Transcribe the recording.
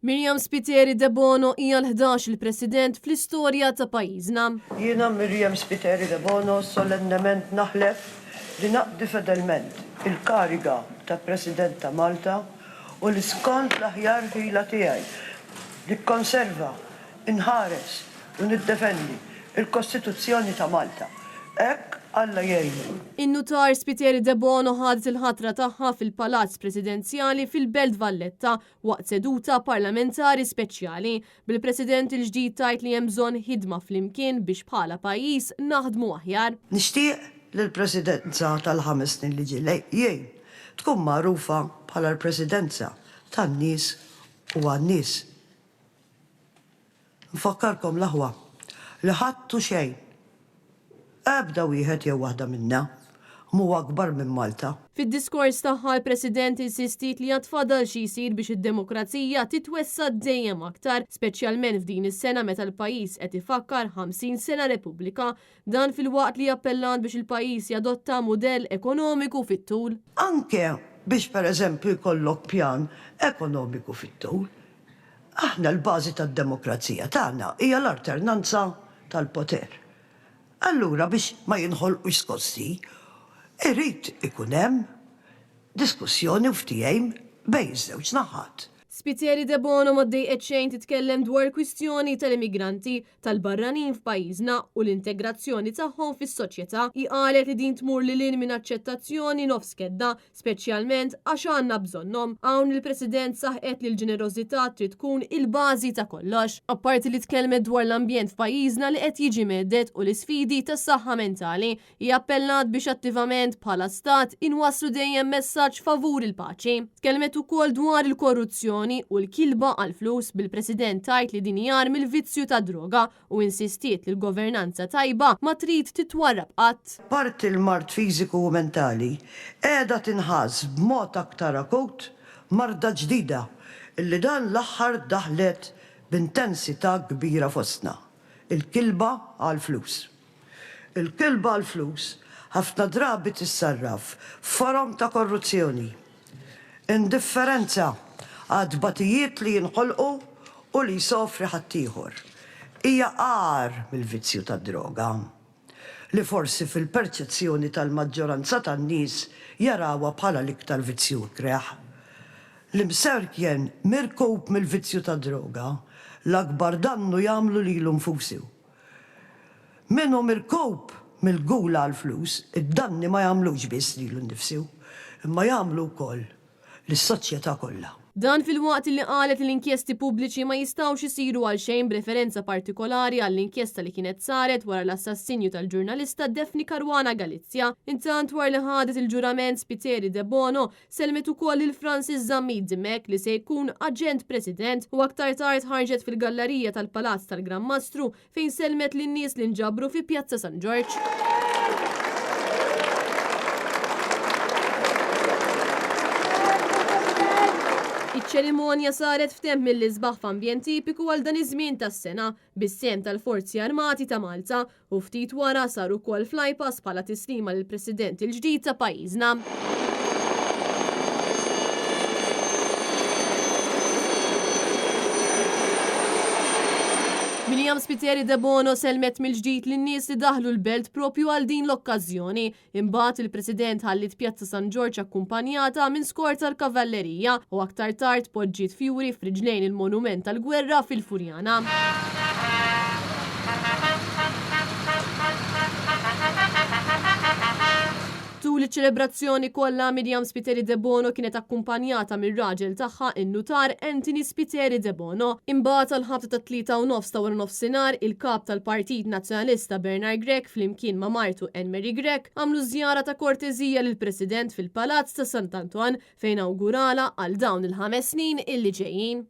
Miriam Spiteri de Bono hija l-11 il-President fl-istorja ta' pajjiżna. Jiena Miriam Spiteri de Bono solennement naħlef li naqdi fedelment il-kariga ta' President ta' Malta u l-iskont l-aħjar ħila tiegħi li kkonserva, inħares u niddefendi il-Kostituzzjoni ta' Malta. Hekk Alla jgħinu. In-nutar Spiteri de Bono ħadet il-ħatra tagħha fil-Palazz Presidenzjali fil-Belt Valletta waqt seduta parlamentari speċjali. Bil-President il-ġdid tajt li hemm bżonn ħidma flimkien biex bħala pajjiż naħdmu aħjar. Nixtieq lill-Presidenza tal-5 snin li ġej jgħin tkun magħrufa bħala l-Presidenza tan-nies u għan-nies. Nfakkarkom l-aħwa li ħadtu xejn. Ebda wieħed jew waħda minna, huwa akbar minn Malta. Fid-diskors tagħha l-President insistit li jatfadal xi jsir biex id-demokrazija titwessa dejjem aktar, speċjalment f'din is-sena meta l-pajjiż qed ifakkar 50 sena Repubblika, dan fil-waqt li appellant biex il-pajjiż jadotta mudell ekonomiku fit-tul. Anke biex pereżempju jkollok pjan ekonomiku fit-tul. Aħna l-bażi tad-demokrazija tagħna hija l-alternanza tal-poter. Allura biex ma jinħolqu skossi, irrid ikun hemm diskussjoni u ftehim bejn iż-żewġ naħat. Spiteri de Bono ma ddejqet xejn titkellem dwar kwistjoni tal-immigranti tal-barranin f'pajjiżna u l-integrazzjoni tagħhom fis-soċjetà. Hi qalet li din tmur lil hinn minn aċċettazzjoni nofs kedda, speċjalment għax għandna bżonnhom. Hawn il-President saħqet li l-ġenerożità trid tkun il-bażi ta' kollox. Apparti li tkellmet dwar l-ambjent f'pajjiżna li qed jiġi meddet u l-isfidi tas-saħħa mentali, hija appellat biex attivament bħala stat inwasslu dejjem messaġġ favur il-paċi. Tkellmet ukoll dwar il-korruzzjoni u l-kilba għal-flus bil-President tajt li din hija mill-vizzju ta' droga u insistiet li l-governanza tajba ma trid titwarrab qatt. Parti l-mart fiżiku u mentali qiegħda tinħass b'mod aktar akut marda ġdida illi dan l-aħħar daħlet b'intensità kbira fostna. Il-kilba għal-flus. Il-kilba għal-flus ħafna drabi tissarraf forom ta' korruzzjoni, indifferenza għad batijiet li jinħolqu u li jsofri ħaddieħor. Hija għar mill-vizzju tad-droga li forsi fil-perċezzjoni tal-maġġoranza tan-nies jarawha bħala l-iktar vizzju kreħ. L-imserkjen mirkub mill-vizzju tad-droga l-akbar dannu jagħmlu lilu nfusi. Minnu mirkub mill-gula għall-flus, id-danni ma jagħmlux biss lilu nnifsu, imma jagħmlu wkoll lis-soċjetà kollha. Dan fil-waqt li qalet l-inkjesti pubbliċi ma jistgħux isiru għal xejn b'referenza partikolari għall-inkjesta li kienet saret wara l-assassinju tal-ġurnalista Defni Caruana Galizja. Intant wara li ħadet il-ġurament Spiteri de Bono selmet ukoll il-Francis Zammid Dimek li se jkun aġent President u aktar tard ħarġet fil-gallerija tal-Palazz tal-Gran Mastru fejn selmet lin-nies li nġabru fi Pjazza San George. Iċ-ċerimonja saret f'temp mill-isbaħ f'ambjent tipiku għal dan iż-żmien tas-sena bis-sem tal-Forzi Armati ta' Malta u ftit wara sar ukoll flypass bħala tislima lill-President il-ġdid ta' pajjiżna. Miriam Spiteri de Bono selmet mill-ġdid lin-nies li daħlu l-belt propju għal din l-okkażjoni. Imbagħad il-President ħallit Pjazza San George akkumpanjata minn skor tal-kavallerija u aktar tard poġġiet fjuri f'riġlejn il-monument tal-gwerra fil-Furjana. Tul iċ-ċelebrazzjoni kollha Miriam Spiteri de Bono kienet akkumpanjata mir-raġel tagħha in-nutar Anthony Spiteri de Bono. Imbagħad għall-ħabta ta' 3:09 ta' wara nofsinhar il-kap tal-Partit Nazzjonalista Bernard Grech flimkien ma' martu Anne-Marie Grech għamlu żjara ta' korteżija lill-President fil-Palazz ta' Sant'Antoine fejn awgurala għal dawn il-5 snin illi ġejjin.